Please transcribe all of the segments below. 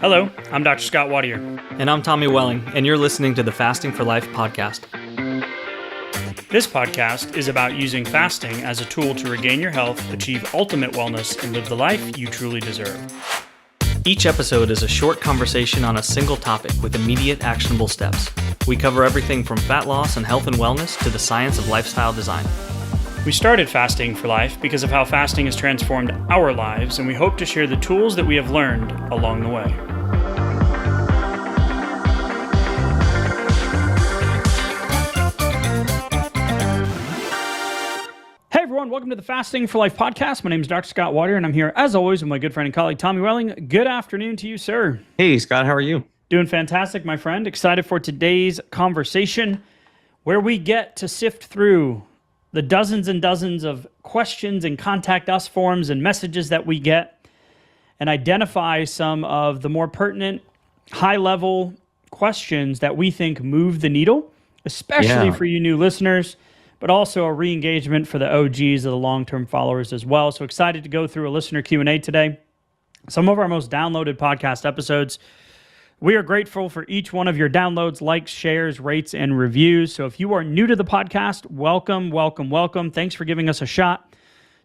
Hello, I'm Dr. Scott Wadier. And I'm Tommy Welling, and you're listening to the Fasting for Life podcast. This podcast is about using fasting as a tool to regain your health, achieve ultimate wellness, and live the life you truly deserve. Each episode is a short conversation on a single topic with immediate actionable steps. We cover everything from fat loss and health and wellness to the science of lifestyle design. We started Fasting for Life because of how fasting has transformed our lives, and we hope to share the tools that we have learned along the way. Hey everyone, welcome to the Fasting for Life podcast. My name is Dr. Scott Wadier, and I'm here as always with my good friend and colleague Tommy Welling. Good afternoon to you, sir. Hey Scott, how are you? Doing fantastic, my friend. Excited for today's conversation where we get to sift through the dozens and dozens of questions and contact us forms and messages that we get and identify some of the more pertinent, high-level questions that we think move the needle, especially for you new listeners, but also a re-engagement for the OGs of the long-term followers as well. So excited to go through a listener Q&A today. Some of our most downloaded podcast episodes. We are grateful for each one of your downloads, likes, shares, rates, and reviews. So if you are new to the podcast, welcome, welcome, welcome. Thanks for giving us a shot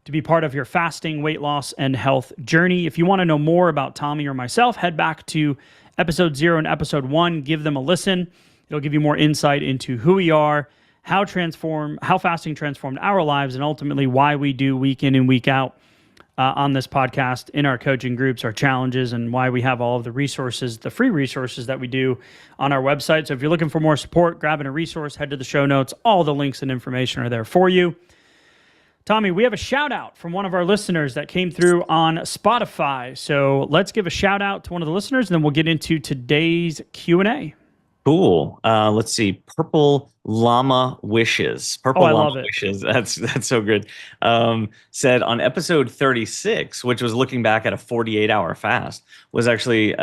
to be part of your fasting, weight loss, and health journey. If you want to know more about Tommy or myself, head back to episode 0 and episode 1. Give them a listen. It'll give you more insight into who we are, how fasting transformed our lives, and ultimately why we do week in and week out on this podcast, in our coaching groups, our challenges, and why we have all of the resources, the free resources that we do on our website. So if you're looking for more support, grabbing a resource, head to the show notes. All the links and information are there for you. Tommy, we have a shout out from one of our listeners that came through on Spotify. So let's give a shout out to one of the listeners, and then we'll get into today's Q&A. Cool. Let's see. Purple Llama Wishes. Purple Llama Wishes. That's so good. Said on episode 36, which was looking back at a 48-hour fast, was actually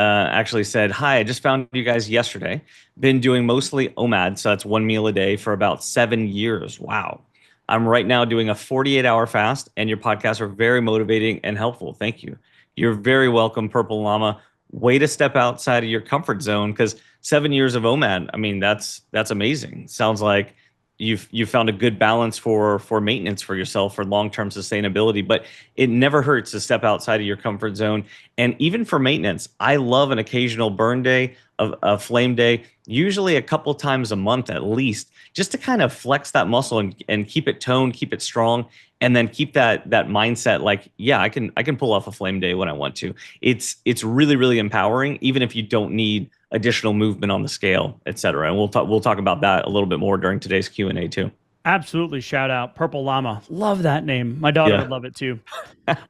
said, "Hi, I just found you guys yesterday. Been doing mostly OMAD, so that's one meal a day for about 7 years. Wow. I'm right now doing a 48-hour fast, and your podcasts are very motivating and helpful. Thank you." You're very welcome, Purple Llama. Way to step outside of your comfort zone, because 7 years of OMAD, I mean, that's amazing. Sounds like you've found a good balance for maintenance for yourself, for long-term sustainability, but it never hurts to step outside of your comfort zone. And even for maintenance, I love an occasional burn day, a flame day, usually a couple times a month at least, just to kind of flex that muscle and keep it toned, keep it strong, and then keep that mindset like, yeah, I can pull off a flame day when I want to. It's really, really empowering, even if you don't need additional movement on the scale, et cetera. And we'll talk about that a little bit more during today's Q&A too. Absolutely. Shout out Purple Llama. Love that name. My daughter would love it too.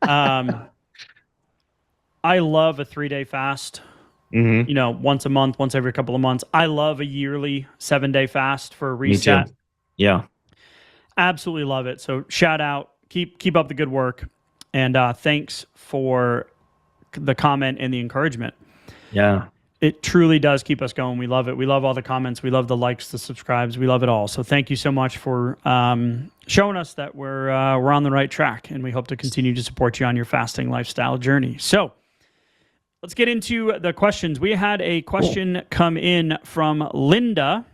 I love a 3-day fast. Mm-hmm. You know, once a month, once every couple of months. I love a yearly 7-day fast for a reset. Me too. Yeah. Absolutely love it. So shout out, keep up the good work. And thanks for the comment and the encouragement. Yeah. It truly does keep us going. We love it. We love all the comments. We love the likes, the subscribes. We love it all. So thank you so much for showing us that we're on the right track, and we hope to continue to support you on your fasting lifestyle journey. So let's get into the questions. We had a question come in from Linda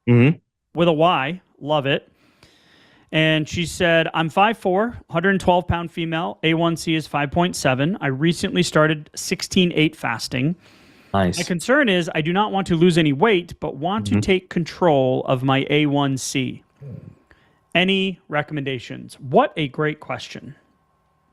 with a Y. Love it. And she said, I'm 5'4", 112-pound female. A1C is 5.7. I recently started 16/8 fasting. Nice. My concern is I do not want to lose any weight, but want to take control of my A1C. Any recommendations? What a great question.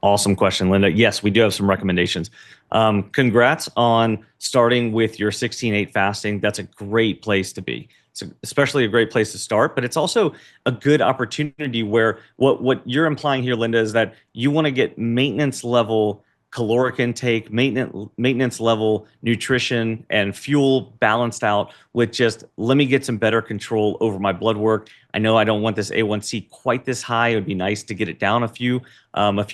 Awesome question, Linda. Yes, we do have some recommendations. Congrats on starting with your 16/8 fasting. That's a great place to be. It's especially a great place to start, but it's also a good opportunity where what you're implying here, Linda, is that you want to get maintenance level caloric intake, maintenance level nutrition and fuel balanced out with just, let me get some better control over my blood work. I know I don't want this A1C quite this high. It would be nice to get it down a few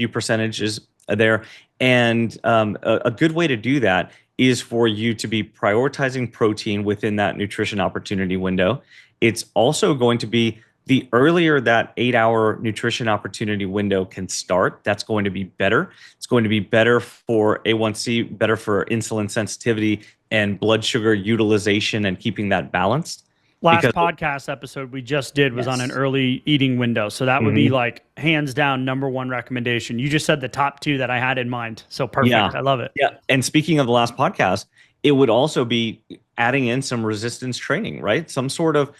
percentages there. And a good way to do that is for you to be prioritizing protein within that nutrition opportunity window. It's also going to be The earlier that 8-hour nutrition opportunity window can start, that's going to be better. It's going to be better for A1C, better for insulin sensitivity and blood sugar utilization and keeping that balanced. Last Because podcast episode we just did was on an yes. early eating window. So that would be Mhm. like hands down number one recommendation. You just said the top two that I had in mind. So perfect. Yeah. I love it. Yeah. And speaking of the last podcast, it would also be adding in some resistance training, right? Some sort of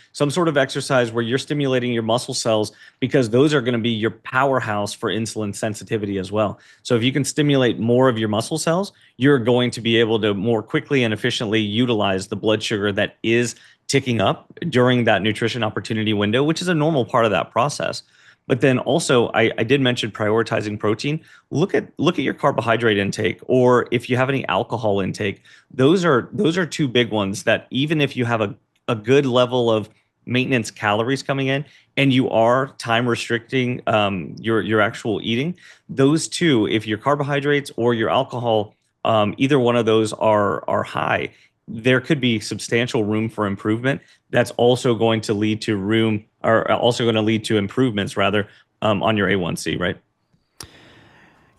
exercise where you're stimulating your muscle cells, because those are going to be your powerhouse for insulin sensitivity as well. So if you can stimulate more of your muscle cells, you're going to be able to more quickly and efficiently utilize the blood sugar that is ticking up during that nutrition opportunity window, which is a normal part of that process. But then also, I did mention prioritizing protein. Look at your carbohydrate intake, or if you have any alcohol intake. Those are two big ones that, even if you have a good level of maintenance calories coming in, and you are time restricting your actual eating, those two, if your carbohydrates or your alcohol, either one of those are high, there could be substantial room for improvement. That's also going to lead to improvements rather, on your A1C, right?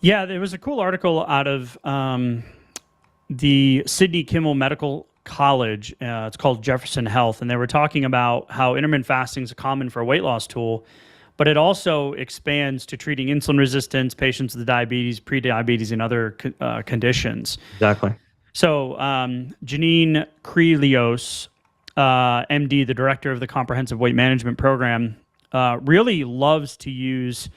Yeah, there was a cool article out of the Sidney Kimmel Medical College. It's called Jefferson Health, and they were talking about how intermittent fasting is common for a weight loss tool, but it also expands to treating insulin resistance, patients with diabetes, prediabetes, and other conditions. Exactly. So Janine Krelios, MD, the director of the Comprehensive Weight Management Program, really loves to use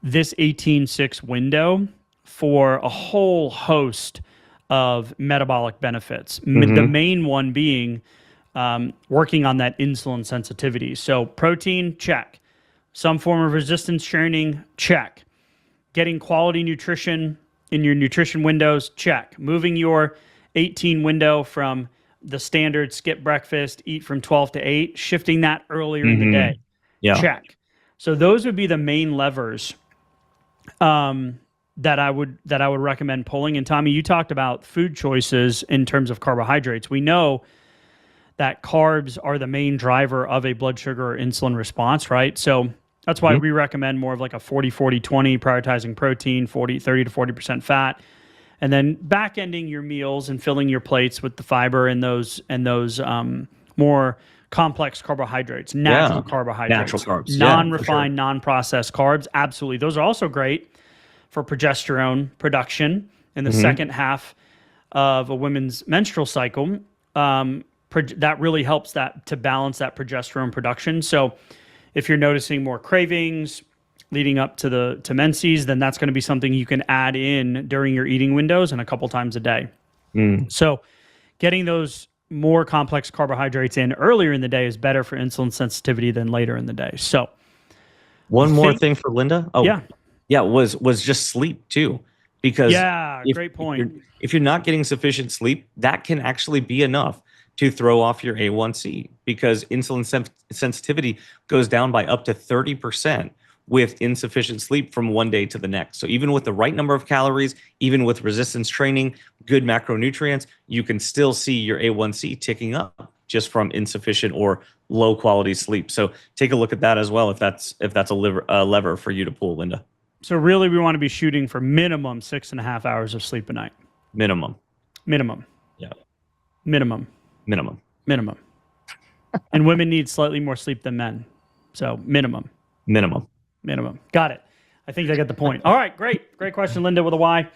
this 18-6 window for a whole host of metabolic benefits. The main one being working on that insulin sensitivity. So protein, check. Some form of resistance training, check. Getting quality nutrition in your nutrition windows, check. Moving your 18 window from the standard skip breakfast, eat from 12 to 8, shifting that earlier in the day, Yeah. check. So those would be the main levers that I would recommend pulling. And Tommy, you talked about food choices in terms of carbohydrates. We know that carbs are the main driver of a blood sugar or insulin response, right? So that's why we recommend more of like a 40-40-20, prioritizing protein, 30 to 40% fat, and then back ending your meals and filling your plates with the fiber and those more complex carbohydrates, natural carbohydrates, Natural carbs, non-refined, non-processed carbs. Absolutely. Those are also great for progesterone production in the second half of a woman's menstrual cycle. That really helps that to balance that progesterone production. So if you're noticing more cravings leading up to menses, then that's going to be something you can add in during your eating windows and a couple times a day. So getting those more complex carbohydrates in earlier in the day is better for insulin sensitivity than later in the day. So one more thing for Linda. Oh, yeah, was just sleep too, because great point. If you're not getting sufficient sleep, that can actually be enough to throw off your A1C, because insulin sensitivity goes down by up to 30% with insufficient sleep from one day to the next. So even with the right number of calories, even with resistance training, good macronutrients, you can still see your A1C ticking up just from insufficient or low quality sleep. So take a look at that as well, if that's a lever for you to pull, Linda. So really, we want to be shooting for minimum 6.5 hours of sleep a night. Minimum. Yeah. Minimum. And women need slightly more sleep than men. So minimum. Got it. I think I get the point. All right, great question, Linda, with a Y.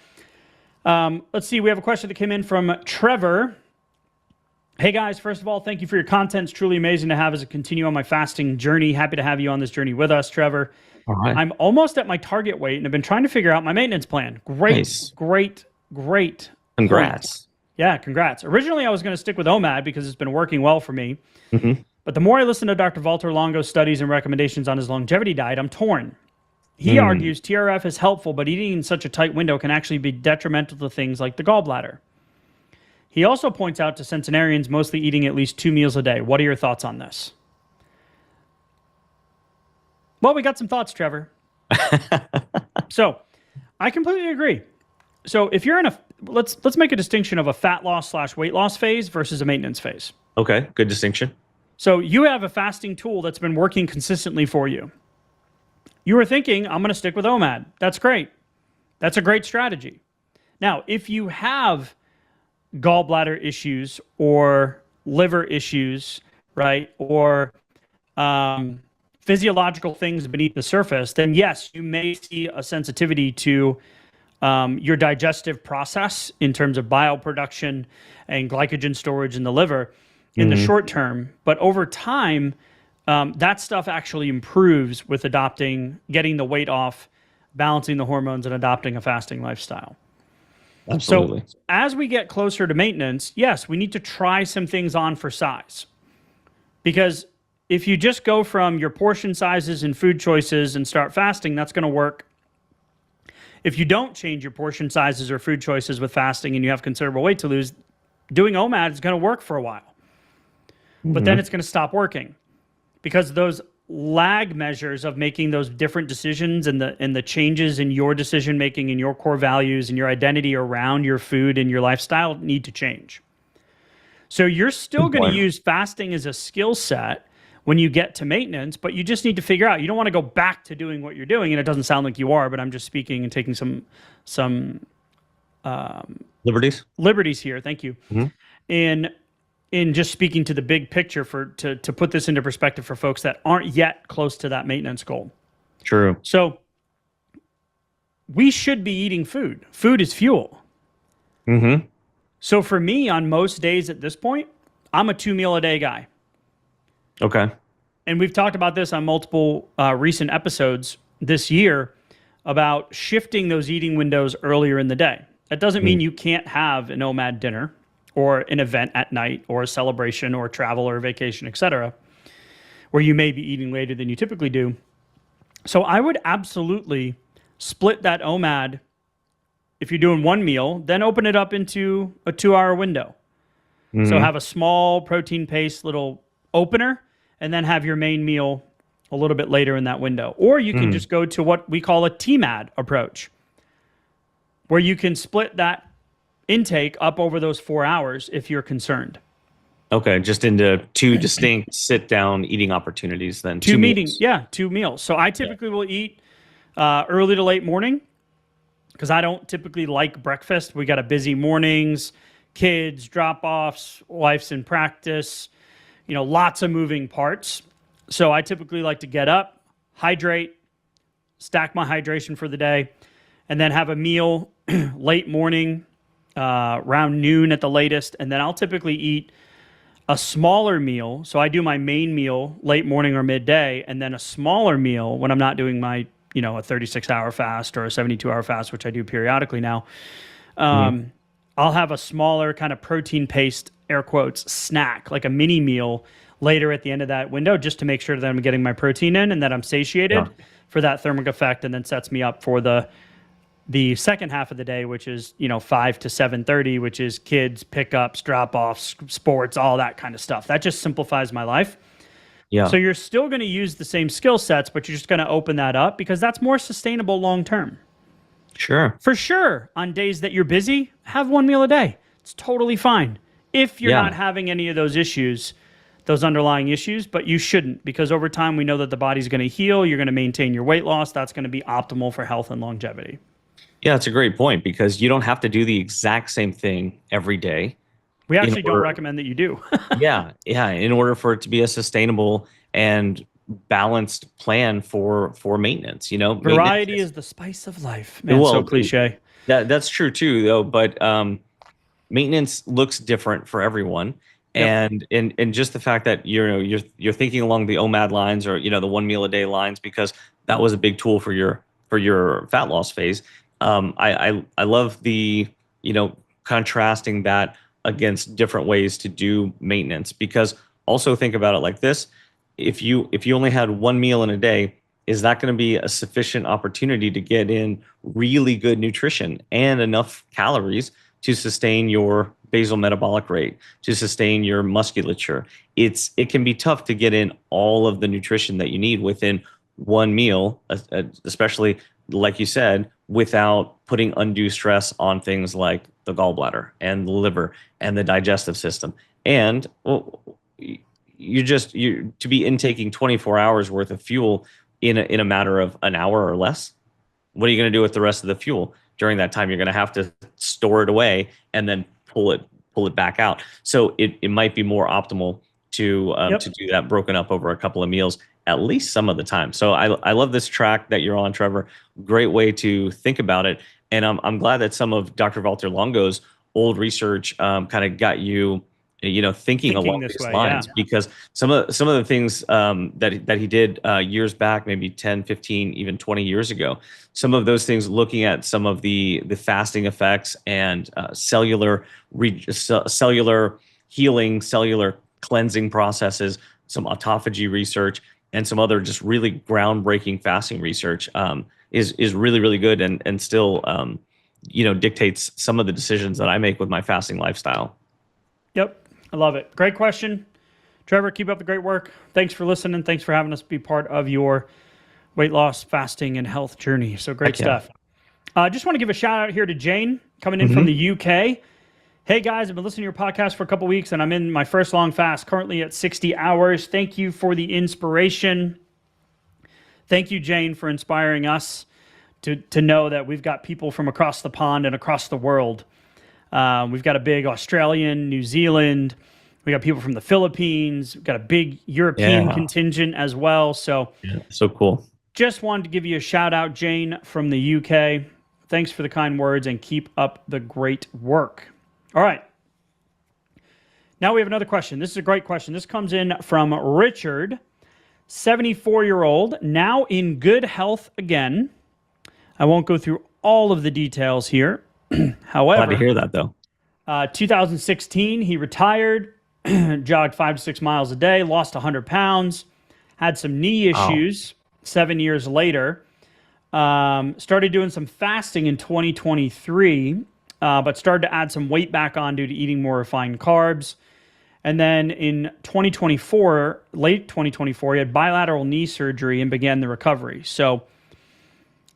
Let's see. We have a question that came in from Trevor. Hey guys, first of all, thank you for your content. It's truly amazing to have as I continue on my fasting journey. Happy to have you on this journey with us, Trevor. All right. I'm almost at my target weight and I've been trying to figure out my maintenance plan. Great. Congrats. Point. Yeah, congrats. Originally, I was going to stick with OMAD because it's been working well for me. But the more I listen to Dr. Walter Longo's studies and recommendations on his longevity diet, I'm torn. He argues TRF is helpful, but eating in such a tight window can actually be detrimental to things like the gallbladder. He also points out to centenarians mostly eating at least 2 meals a day. What are your thoughts on this? Well, we got some thoughts, Trevor. So I completely agree. So if you're in let's make a distinction of a fat loss / weight loss phase versus a maintenance phase. Okay, good distinction. So you have a fasting tool that's been working consistently for you. You were thinking, I'm going to stick with OMAD. That's great. That's a great strategy. Now, if you have gallbladder issues or liver issues, right, or physiological things beneath the surface, then yes, you may see a sensitivity to your digestive process in terms of bile production and glycogen storage in the liver in the short term. But over time, that stuff actually improves with getting the weight off, balancing the hormones, and adopting a fasting lifestyle. Absolutely. So as we get closer to maintenance, yes, we need to try some things on for size. Because if you just go from your portion sizes and food choices and start fasting, that's going to work. If you don't change your portion sizes or food choices with fasting and you have considerable weight to lose, doing OMAD is going to work for a while. But then it's going to stop working because those lag measures of making those different decisions and the changes in your decision making and your core values and your identity around your food and your lifestyle need to change. So you're still going to use fasting as a skill set when you get to maintenance, but you just need to figure out, you don't want to go back to doing what you're doing. And it doesn't sound like you are, but I'm just speaking and taking some liberties here. Thank you. In just speaking to the big picture to put this into perspective for folks that aren't yet close to that maintenance goal. True. So we should be eating food. Food is fuel. So for me, on most days at this point, I'm a 2-meal-a-day guy. Okay. And we've talked about this on multiple recent episodes this year about shifting those eating windows earlier in the day. That doesn't mean you can't have an OMAD dinner or an event at night or a celebration or travel or vacation, etc., where you may be eating later than you typically do. So I would absolutely split that OMAD. If you're doing one meal, then open it up into a 2-hour window. So have a small protein paste little opener and then have your main meal a little bit later in that window. Or you can just go to what we call a TMAD approach, where you can split that intake up over those 4 hours if you're concerned. Okay, just into 2 distinct sit-down eating opportunities then. 2 meals. Yeah, 2 meals. So I typically will eat early to late morning because I don't typically like breakfast. We got a busy mornings, kids, drop-offs, wife's in practice, lots of moving parts. So I typically like to get up, hydrate, stack my hydration for the day, and then have a meal late morning, around noon at the latest. And then I'll typically eat a smaller meal. So I do my main meal late morning or midday, and then a smaller meal when I'm not doing my, a 36-hour fast or a 72-hour fast, which I do periodically now. I'll have a smaller kind of protein paste, air quotes, snack, like a mini meal later at the end of that window, just to make sure that I'm getting my protein in and that I'm satiated for that thermic effect, and then sets me up for the second half of the day, which is 5 to 7:30, which is kids, pickups, drop-offs, sports, all that kind of stuff. That just simplifies my life. Yeah. So you're still going to use the same skill sets, but you're just going to open that up because that's more sustainable long term. Sure. For sure, on days that you're busy, have 1 meal a day. It's totally fine. If you're not having any of those issues, those underlying issues, but you shouldn't, because over time we know that the body's going to heal. You're going to maintain your weight loss. That's going to be optimal for health and longevity. Yeah, it's a great point because you don't have to do the exact same thing every day. We actually don't recommend that you do. Yeah. In order for it to be a sustainable and balanced plan for maintenance, variety is the spice of life. Man, so cliche. That's true too, though. But maintenance looks different for everyone, and just the fact that you're thinking along the OMAD lines or the 1 meal a day lines, because that was a big tool for your fat loss phase. I love the contrasting that against different ways to do maintenance, because also think about it like this: if you only had 1 meal in a day, is that going to be a sufficient opportunity to get in really good nutrition and enough calories to sustain your basal metabolic rate, to sustain your musculature? It can be tough to get in all of the nutrition that you need within 1 meal, especially like you said, without putting undue stress on things like the gallbladder and the liver and the digestive system. And you to be intaking 24 hours worth of fuel in a matter of an hour or less. What are you going to do with the rest of the fuel during that time? You're going to have to store it away and then pull it back out. So it might be more optimal to do that broken up over a couple of meals at least some of the time. So I love this track that you're on, Trevor. Great way to think about it. And I'm glad that some of Dr. Walter Longo's old research kind of got you, thinking along this these way, lines, yeah. because some of the things that he did years back, maybe 10, 15, even 20 years ago, some of those things, looking at some of the fasting effects and cellular healing, cellular cleansing processes, some autophagy research, and some other just really groundbreaking fasting research is really, really good, and still dictates some of the decisions that I make with my fasting lifestyle. Yep. I love it. Great question. Trevor, keep up the great work. Thanks for listening. Thanks for having us be part of your weight loss, fasting, and health journey. So great stuff. I just want to give a shout out here to Jane coming in from the UK. Hey guys, I've been listening to your podcast for a couple weeks and I'm in my first long fast, currently at 60 hours. Thank you for the inspiration. Thank you, Jane, for inspiring us to know that we've got people from across the pond and across the world. We've got a big Australian, New Zealand. We got people from the Philippines. We've got a big European contingent as well. So, so cool. Just wanted to give you a shout out, Jane, from the UK. Thanks for the kind words and keep up the great work. All right. Now we have another question. This is a great question. This comes in from Richard, 74-year-old, now in good health again. I won't go through all of the details here. However, glad to hear that though. 2016, he retired, jogged 5 to 6 miles a day, lost 100 pounds, had some knee issues 7 years later, started doing some fasting in 2023, but started to add some weight back on due to eating more refined carbs. And then in 2024, late 2024, he had bilateral knee surgery and began the recovery. So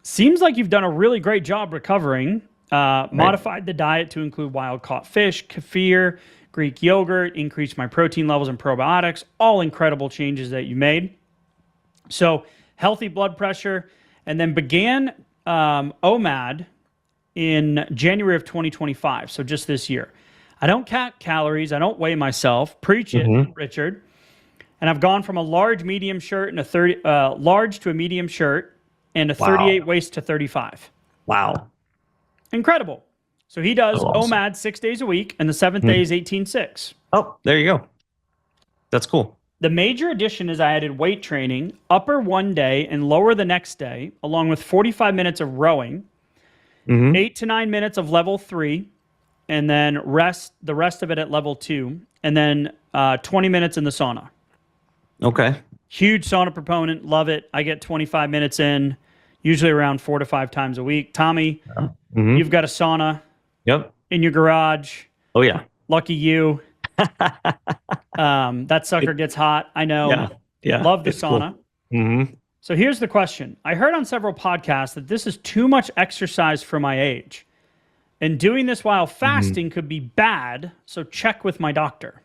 seems like you've done a really great job recovering. Modified the diet to include wild-caught fish, kefir, Greek yogurt, increased my protein levels and probiotics, all incredible changes that you made. So healthy blood pressure, and then began OMAD in January of 2025, so just this year. I don't count calories. I don't weigh myself. Preach it, Richard. And I've gone from a large medium shirt and a large to a medium shirt and a 38 waist to 35. Wow. Incredible. So he does OMAD 6 days a week, and the seventh day is 18.6. Oh, there you go. That's cool. The major addition is I added weight training, upper one day and lower the next day, along with 45 minutes of rowing, 8 to 9 minutes of level 3, and then the rest of it at level 2, and then 20 minutes in the sauna. Okay. Huge sauna proponent. Love it. I get 25 minutes in, usually around 4 to 5 times a week. Tommy, you've got a sauna in your garage. Oh, yeah. Lucky you. That sucker gets hot. I know. Yeah. Love the sauna. Cool. So here's the question. I heard on several podcasts that this is too much exercise for my age. And doing this while fasting could be bad, so check with my doctor.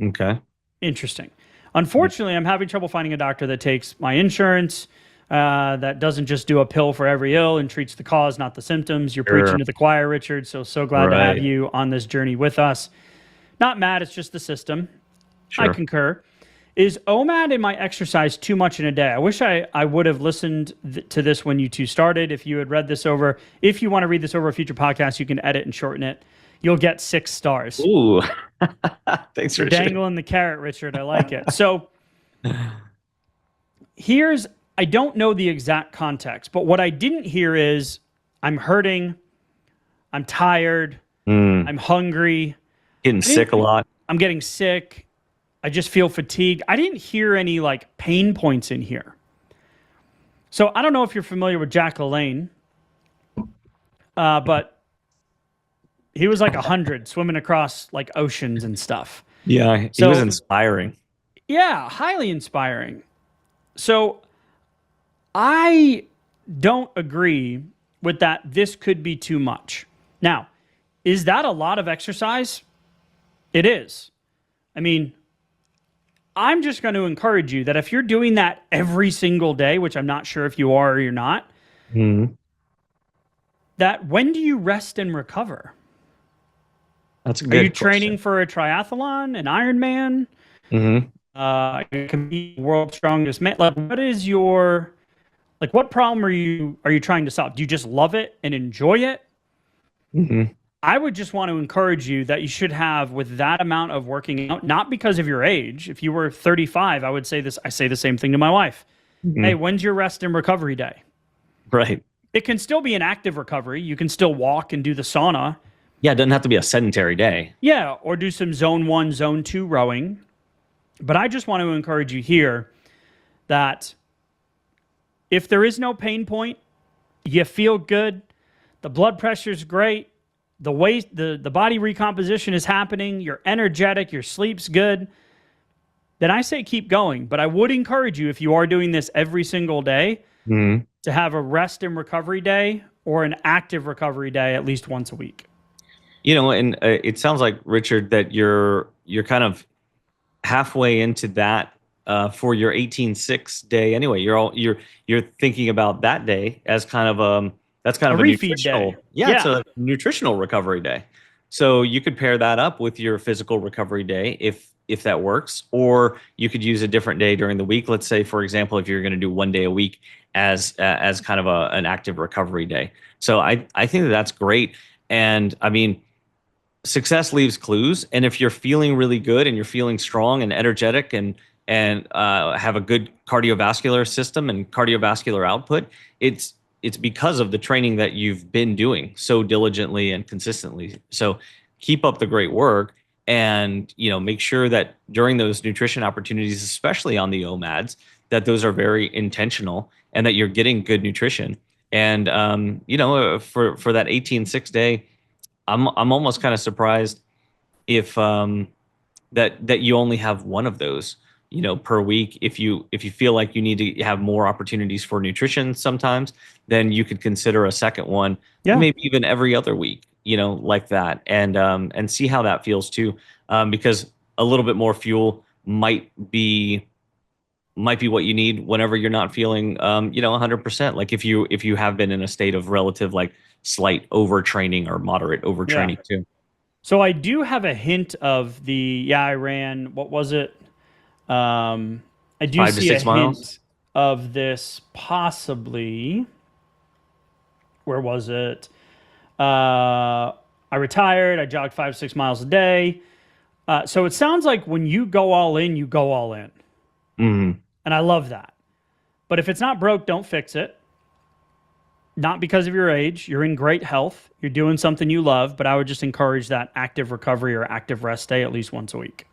Okay. Interesting. Unfortunately, I'm having trouble finding a doctor that takes my insurance, that doesn't just do a pill for every ill and treats the cause, not the symptoms. You're preaching to the choir, Richard, so glad to have you on this journey with us. Not mad, it's just the system. I concur. Is OMAD in my exercise too much in a day? I wish I would have listened to this when you two started. If you had read this over, if you want to read this over a future podcast, you can edit and shorten it. You'll get 6 stars. Ooh. Thanks, Richard. Dangling the carrot, Richard. I like it. So I don't know the exact context, but what I didn't hear is I'm hurting, I'm tired, I'm hungry. Getting sick a lot. I'm getting sick. I just feel fatigued. I didn't hear any pain points in here. So I don't know if you're familiar with Jack LaLanne, but he was 100 swimming across oceans and stuff. Yeah, he was inspiring. Yeah, highly inspiring. So I don't agree with that. This could be too much. Now, is that a lot of exercise? It is. I mean, I'm just going to encourage you that if you're doing that every single day, which I'm not sure if you are or you're not, Mhm. that when do you rest and recover? That's a Are you good training question. for a triathlon, an Ironman? Hmm. You can be world's strongest man. Like, what is your what problem are you trying to solve? Do you just love it and enjoy it? Hmm. I would just want to encourage you that you should have with that amount of working out, not because of your age. If you were 35, I would say this. I say the same thing to my wife. Hey, Hmm. when's your rest and recovery day? Right. It can still be an active recovery. You can still walk and do the sauna. Yeah, it doesn't have to be a sedentary day. Yeah, or do some zone one, zone two rowing. But I just want to encourage you here that if there is no pain point, you feel good, the blood pressure's great, the body recomposition is happening, you're energetic, your sleep's good, then I say keep going. But I would encourage you, if you are doing this every single day, Hmm. to have a rest and recovery day or an active recovery day at least once a week. And it sounds like, Richard, that you're kind of halfway into that for your 18-6 day anyway. You're thinking about that day as kind of that's kind A of a refeed day. nutritional, yeah, it's Yeah. a nutritional recovery day. So you could pair that up with your physical recovery day if that works, or you could use a different day during the week. Let's say, for example, if you're going to do one day a week as kind of an active recovery day. So I think that that's great. And I mean, success leaves clues, and if you're feeling really good and you're feeling strong and energetic and have a good cardiovascular system and cardiovascular output, it's because of the training that you've been doing so diligently and consistently. So keep up the great work, and make sure that during those nutrition opportunities, especially on the OMADs, that those are very intentional and that you're getting good nutrition. And for that 18-6 day, I'm almost kind of surprised if that you only have one of those, per week. If you feel like you need to have more opportunities for nutrition sometimes, then you could consider a second one, Yeah. maybe even every other week, like that, and see how that feels too, because a little bit more fuel might be what you need whenever you're not feeling 100%, like if you have been in a state of relative, like, slight overtraining or moderate Yeah. overtraining too. So I do have a hint of I ran, what was it? I do Five to see a six miles. hint of this possibly. Where was it? I retired. I jogged 5 6 miles a day. So it sounds like when you go all in, you go all in. Hmm. And I love that. But if it's not broke, don't fix it. Not because of your age. You're in great health. You're doing something you love. But I would just encourage that active recovery or active rest day at least once a week.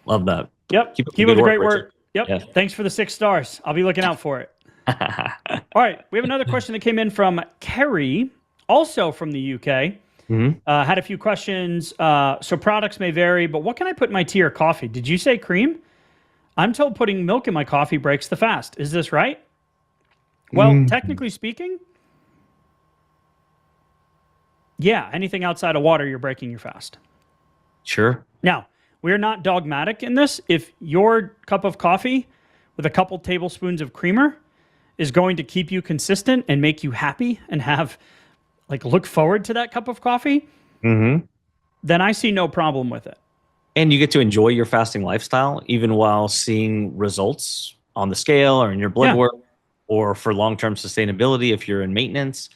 Love that. Yep. Keep up the Keep up good the work, great Richard. work. Yep. Yeah. Thanks for the 6 stars. I'll be looking out for it. All right. We have another question that came in from Kerry, also from the UK. Hmm. Had a few questions. So products may vary, but what can I put in my tea or coffee? Did you say cream? I'm told putting milk in my coffee breaks the fast. Is this right? Well, technically speaking, yeah, anything outside of water, you're breaking your fast. Sure. Now, we're not dogmatic in this. If your cup of coffee with a couple tablespoons of creamer is going to keep you consistent and make you happy and look forward to that cup of coffee, Hmm. then I see no problem with it. And you get to enjoy your fasting lifestyle even while seeing results on the scale or in your blood Yeah. work, or for long-term sustainability if you're in maintenance.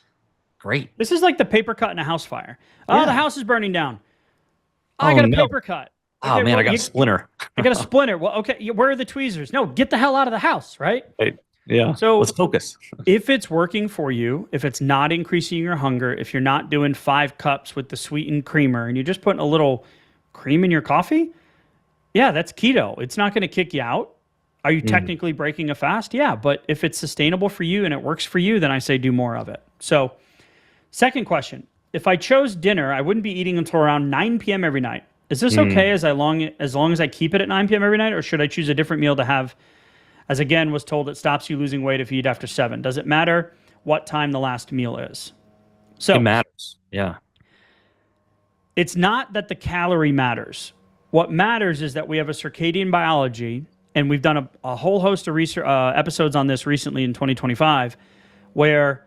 Great. This is like the paper cut in a house fire. Oh, the Yeah. house is burning down. I Oh got a no. paper cut. Oh Okay, man, well, I got a splinter. I got a splinter. Well, okay, where are the tweezers? No, get the hell out of the house, right? Right. Yeah. So Let's focus. if it's working for you, if it's not increasing your hunger, if you're not doing 5 cups with the sweetened creamer and you're just putting a little cream in your coffee, yeah, that's keto. It's not going to kick you out. Are you technically breaking a fast? Yeah, but if it's sustainable for you and it works for you, then I say do more of it. So, second question. If I chose dinner, I wouldn't be eating until around 9 p.m. every night. Is this okay as long as I keep it at 9 p.m. every night, or should I choose a different meal to have? As again was told, it stops you losing weight if you eat after 7. Does it matter what time the last meal is? So It matters. Yeah. it's not that the calorie matters. What matters is that we have a circadian biology, and we've done a whole host of research, episodes on this recently in 2025, where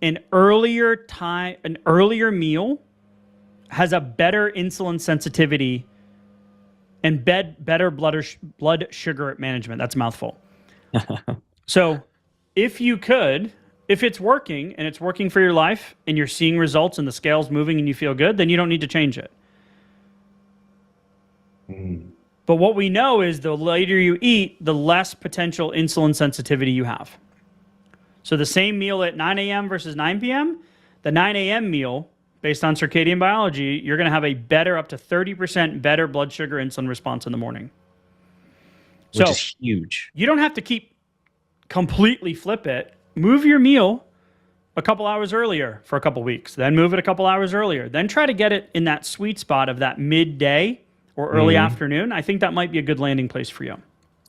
an earlier meal has a better insulin sensitivity and better blood sugar management. That's a mouthful. So if it's working and it's working for your life and you're seeing results and the scale's moving and you feel good, then you don't need to change it. But what we know is the later you eat, the less potential insulin sensitivity you have. So the same meal at 9 a.m. versus 9 p.m., the 9 a.m. meal, based on circadian biology, you're going to have a better, up to 30% better blood sugar insulin response in the morning. Which is huge. You don't have to keep completely flip it. Move your meal a couple hours earlier for a couple weeks, then move it a couple hours earlier. Then try to get it in that sweet spot of that midday or early afternoon. I think that might be a good landing place for you.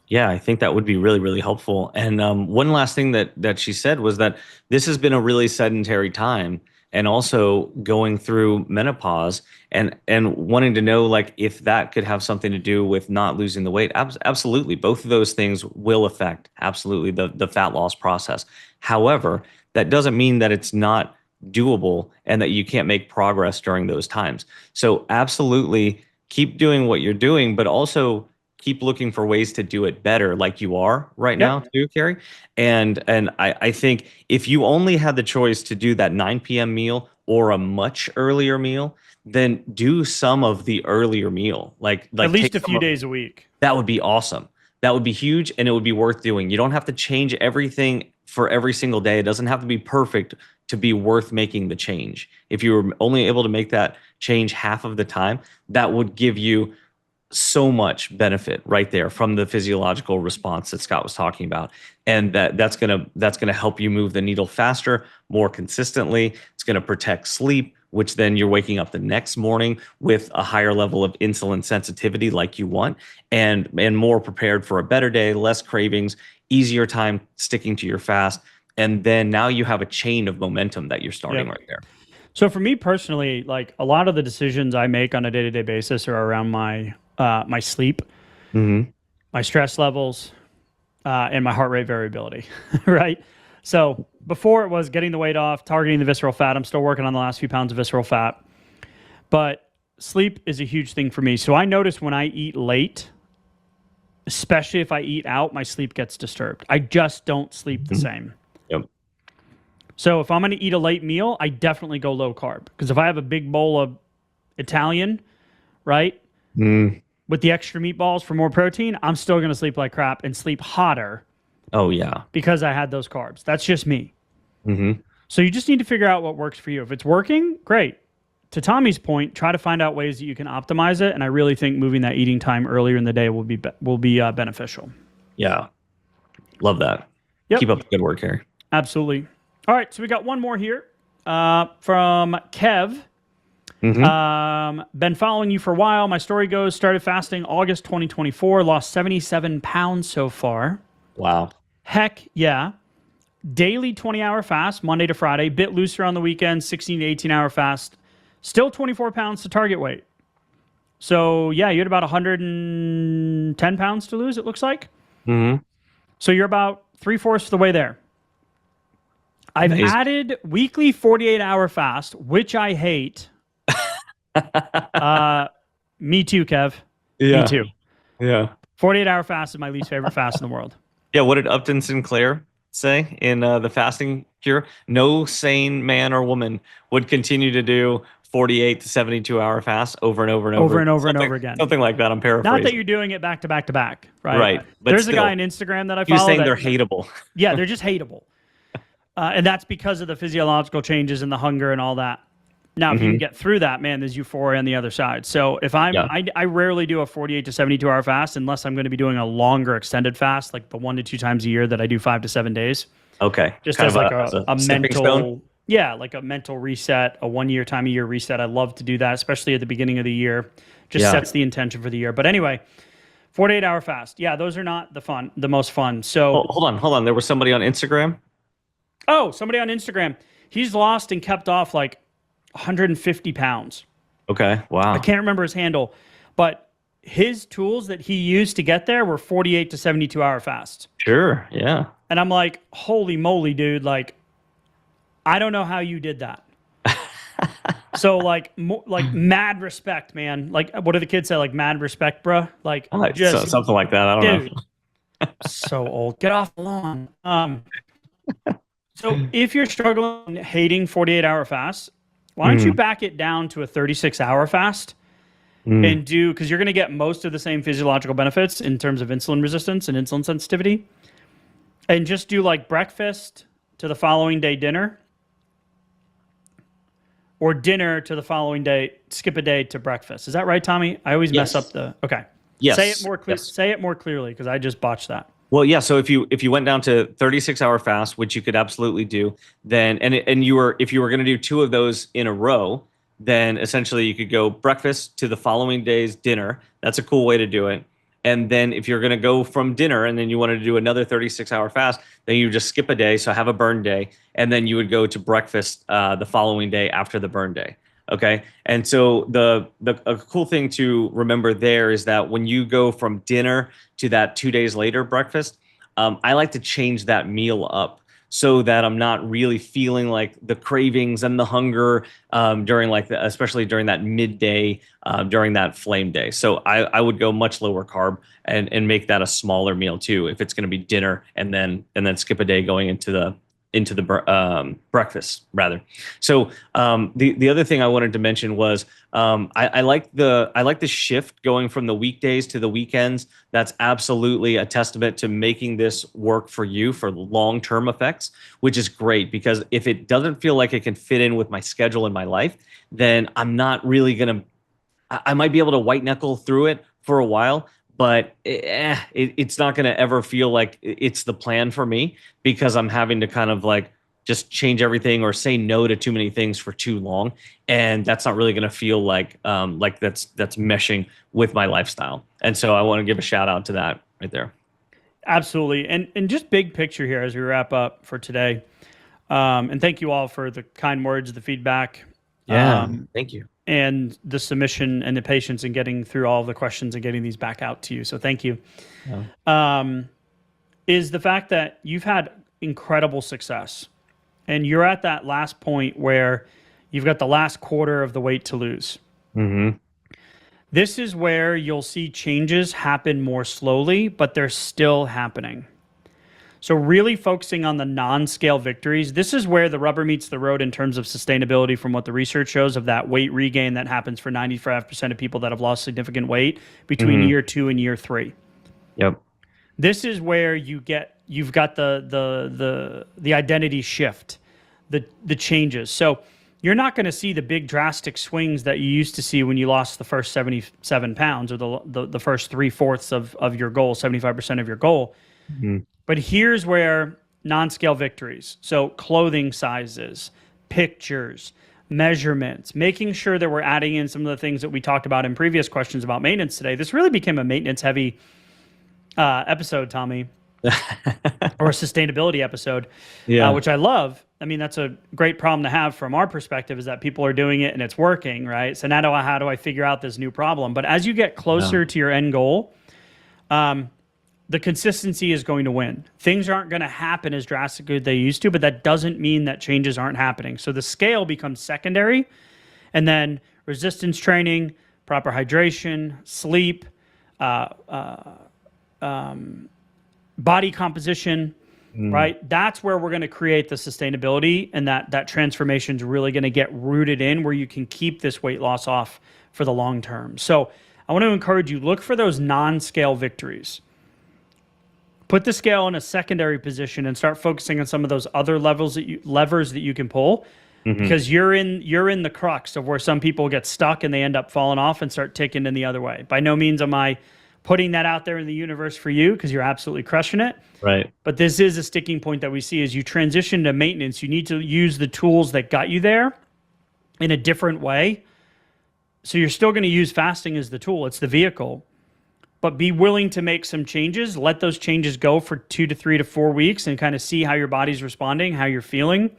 Yeah, I think that would be really, really helpful. And one last thing that she said was that this has been a really sedentary time, and also going through menopause and wanting to know like if that could have something to do with not losing the weight. Absolutely. Both of those things will affect absolutely the fat loss process. However, that doesn't mean that it's not doable and that you can't make progress during those times. So absolutely keep doing what you're doing, but also keep looking for ways to do it better like you are right now too, Carrie. And I think if you only had the choice to do that 9 p.m. meal or a much earlier meal, then do some of the earlier meal. Like at least a few days a week. That would be awesome. That would be huge, and it would be worth doing. You don't have to change everything for every single day. It doesn't have to be perfect to be worth making the change. If you were only able to make that change half of the time, that would give you so much benefit right there from the physiological response that Scott was talking about. And that's gonna help you move the needle faster, more consistently. It's gonna protect sleep, which then you're waking up the next morning with a higher level of insulin sensitivity like you want, and more prepared for a better day, less cravings, easier time sticking to your fast. And then now you have a chain of momentum that you're starting right there. So for me personally, like a lot of the decisions I make on a day-to-day basis are around my sleep, my stress levels, and my heart rate variability, right? So before it was getting the weight off, targeting the visceral fat. I'm still working on the last few pounds of visceral fat. But sleep is a huge thing for me. So I notice when I eat late, especially if I eat out, my sleep gets disturbed. I just don't sleep the same. Yep. So if I'm going to eat a late meal, I definitely go low carb. Because if I have a big bowl of Italian, right, with the extra meatballs for more protein, I'm still going to sleep like crap and sleep hotter. Oh, yeah. Because I had those carbs. That's just me. So you just need to figure out what works for you. If it's working, great. To Tommy's point, try to find out ways that you can optimize it. And I really think moving that eating time earlier in the day will be beneficial. Yeah. Love that. Yep. Keep up the good work, Harry. Absolutely. All right. So we got one more here from Kev. Been following you for a while. My story goes, started fasting August 2024, lost 77 pounds so far. Wow. Heck yeah. Daily 20-hour fast, Monday to Friday, bit looser on the weekend, 16 to 18-hour fast. Still 24 pounds to target weight. So yeah, you had about 110 pounds to lose, it looks like. So you're about 3/4 of the way there. I've added weekly 48-hour fast, which I hate. Me too, Kev. Yeah. Me too. Yeah. 48-hour fast is my least favorite fast in the world. Yeah. What did Upton Sinclair say in the fasting cure? No sane man or woman would continue to do 48 to 72-hour fast over and over and over. Over and over and over again. Something like that. I'm paraphrasing. Not that you're doing it back to back to back, right? Right. But there's still, a guy on Instagram that I follow. You're saying they're hateable. Yeah, they're just hateable. And that's because of the physiological changes and the hunger and all that. Now, if you can get through that, man, there's euphoria on the other side. So if I rarely do a 48 to 72-hour fast unless I'm going to be doing a longer extended fast, like the 1 to 2 times a year that I do 5 to 7 days. Okay. Just kind as like a mental, stone? Yeah, like a mental reset, a 1 year time a year reset. I love to do that, especially at the beginning of the year. Just sets the intention for the year. But anyway, 48-hour fast. Yeah, those are not the most fun. So hold on. There was somebody on Instagram. Oh, somebody on Instagram. He's lost and kept off like 150 pounds. Okay. Wow. I can't remember his handle, but his tools that he used to get there were 48 to 72 hour fasts. Sure. Yeah. And I'm like, holy moly, dude. Like, I don't know how you did that. So like, like mad respect, man. Like, what do the kids say? Like, mad respect, bruh. Like, just something like that. I don't dude, know. so old. Get off the lawn. So if you're struggling hating 48-hour fasts, why don't you back it down to a 36-hour fast and do, because you're going to get most of the same physiological benefits in terms of insulin resistance and insulin sensitivity, and just do like breakfast to the following day dinner, or dinner to the following day, skip a day to breakfast. Is that right, Tommy? I always mess up the, okay. Yes. Say it more clear. Yes. Say it more clearly, because I just botched that. Well, yeah. So if you went down to 36-hour fast, which you could absolutely do, then and you were, if you were going to do 2 of those in a row, then essentially you could go breakfast to the following day's dinner. That's a cool way to do it. And then if you're going to go from dinner and then you wanted to do another 36-hour fast, then you just skip a day, so have a burn day, and then you would go to breakfast the following day after the burn day. Okay. And so a cool thing to remember there is that when you go from dinner to that 2 days later breakfast, I like to change that meal up so that I'm not really feeling like the cravings and the hunger during especially during that midday, during that flame day. So I would go much lower carb and make that a smaller meal too, if it's going to be dinner and then skip a day going into the breakfast rather. So the other thing I wanted to mention was I like the shift going from the weekdays to the weekends. That's absolutely a testament to making this work for you for long-term effects, which is great, because if it doesn't feel like it can fit in with my schedule and my life, then I'm not really gonna. I might be able to white knuckle through it for a while, but it's not going to ever feel like it's the plan for me, because I'm having to kind of like just change everything or say no to too many things for too long, and that's not really going to feel like that's meshing with my lifestyle. And so I want to give a shout out to that right there. Absolutely. And just big picture here as we wrap up for today. And thank you all for the kind words, the feedback. Yeah, thank you. And the submission and the patience in getting through all of the questions and getting these back out to you. So thank you. Yeah. Is the fact that you've had incredible success, and you're at that last point where you've got the last quarter of the weight to lose. Mm-hmm. This is where you'll see changes happen more slowly, but they're still happening. So really focusing on the non-scale victories, this is where the rubber meets the road in terms of sustainability from what the research shows of that weight regain that happens for 95% of people that have lost significant weight between year 2 and year 3. Yep. This is where you've got the identity shift, the changes. So you're not going to see the big drastic swings that you used to see when you lost the first 77 pounds or the first 3/4 of your goal, 75% of your goal. Mm-hmm. But here's where non-scale victories, so clothing sizes, pictures, measurements, making sure that we're adding in some of the things that we talked about in previous questions about maintenance today. This really became a maintenance-heavy episode, Tommy, or a sustainability episode, which I love. I mean, that's a great problem to have from our perspective, is that people are doing it and it's working, right? So now how do I figure out this new problem? But as you get closer to your end goal, the consistency is going to win. Things aren't going to happen as drastically as they used to, but that doesn't mean that changes aren't happening. So the scale becomes secondary, and then resistance training, proper hydration, sleep, body composition, right? That's where we're going to create the sustainability, and that transformation is really going to get rooted in where you can keep this weight loss off for the long term. So I want to encourage you, look for those non-scale victories. Put the scale in a secondary position and start focusing on some of those other levers that you can pull, because you're in the crux of where some people get stuck and they end up falling off and start ticking in the other way. By no means am I putting that out there in the universe for you, because you're absolutely crushing it. Right. But this is a sticking point that we see as you transition to maintenance. You need to use the tools that got you there in a different way. So you're still going to use fasting as the tool. It's the vehicle. But be willing to make some changes. Let those changes go for 2 to 3 to 4 weeks and kind of see how your body's responding, how you're feeling,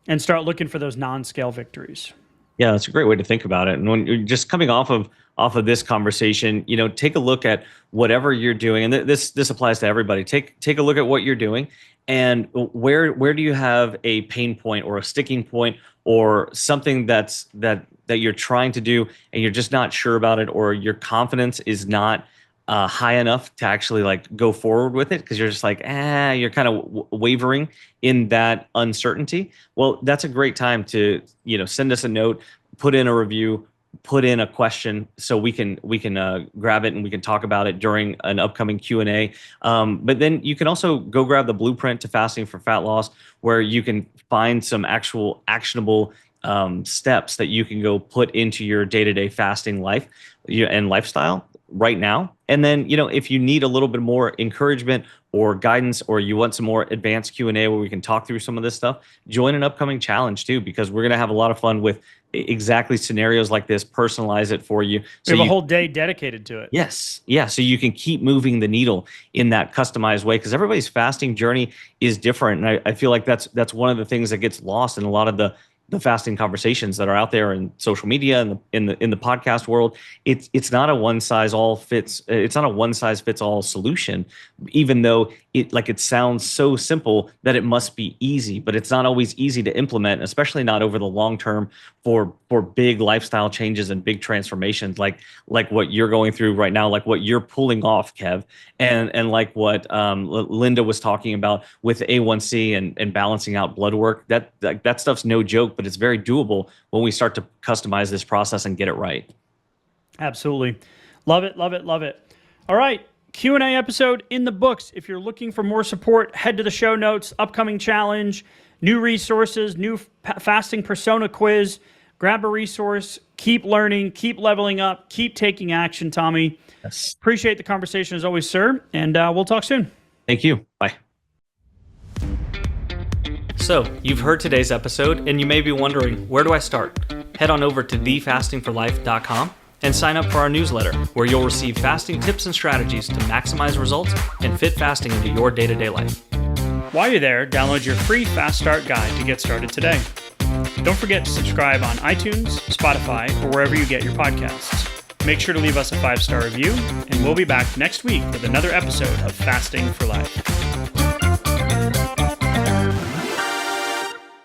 and start looking for those non-scale victories. Yeah, that's a great way to think about it. And when you're just coming off of this conversation, take a look at whatever you're doing, and this applies to everybody. Take a look at what you're doing, and where do you have a pain point or a sticking point or something that you're trying to do and you're just not sure about it, or your confidence is not high enough to actually like go forward with it because you're just like, you're kind of wavering in that uncertainty. Well, that's a great time to, send us a note, put in a review, put in a question so we can grab it and we can talk about it during an upcoming Q&A. But then you can also go grab the blueprint to fasting for fat loss, where you can find some actual actionable steps that you can go put into your day-to-day fasting life and lifestyle right now. And then, if you need a little bit more encouragement or guidance, or you want some more advanced Q&A where we can talk through some of this stuff, join an upcoming challenge too, because we're going to have a lot of fun with exactly scenarios like this, personalize it for you. So we have a whole day dedicated to it. Yes. Yeah. So you can keep moving the needle in that customized way, because everybody's fasting journey is different. And I feel like that's one of the things that gets lost in a lot of the fasting conversations that are out there in social media and in the podcast world. It's not a one size fits all solution, even though it sounds so simple that it must be easy, but it's not always easy to implement, especially not over the long term for big lifestyle changes and big transformations like what you're going through right now, like what you're pulling off, Kev, and like what Linda was talking about with A1C and balancing out blood work. That stuff's no joke, but it's very doable when we start to customize this process and get it right. Absolutely. Love it, love it, love it. All right, Q&A episode in the books. If you're looking for more support, head to the show notes, upcoming challenge, new resources, new fasting persona quiz. Grab a resource, keep learning, keep leveling up, keep taking action, Tommy. Yes. Appreciate the conversation as always, sir, and we'll talk soon. Thank you. Bye. So, you've heard today's episode, and you may be wondering, where do I start? Head on over to thefastingforlife.com and sign up for our newsletter, where you'll receive fasting tips and strategies to maximize results and fit fasting into your day-to-day life. While you're there, download your free Fast Start guide to get started today. Don't forget to subscribe on iTunes, Spotify, or wherever you get your podcasts. Make sure to leave us a 5-star review, and we'll be back next week with another episode of Fasting for Life.